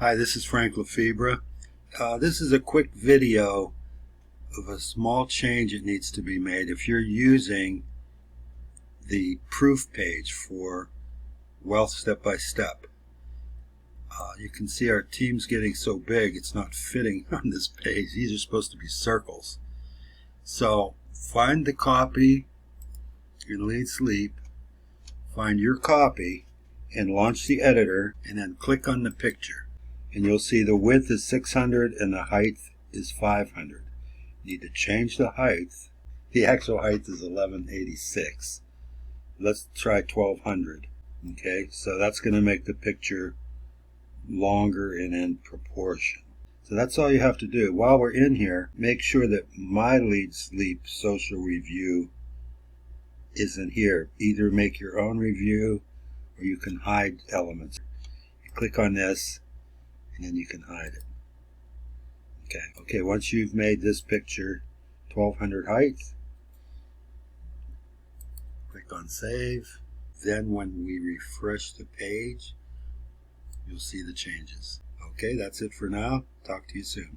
Hi, this is Frank Lefebvre. This is a quick video of a small change that needs to be made if you're using the proof page for Wealth Step by Step. You can see our team's getting so big it's not fitting on this page. These are supposed to be circles. So find the copy in Lead Sleep, find your copy, and launch the editor, and then click on the picture. And you'll see the width is 600 and the height is 500. You need to change the height. The actual height is 1186. Let's try 1200. Okay, so that's going to make the picture longer and in proportion. So that's all you have to do. While we're in here, make sure that My Lead Sleep Social Review isn't here. Either make your own review or you can hide elements. You click on this and then you can hide it. Okay, once you've made this picture 1200 height, click on Save. Then when we refresh the page, you'll see the changes. Okay, that's it for now. Talk to you soon.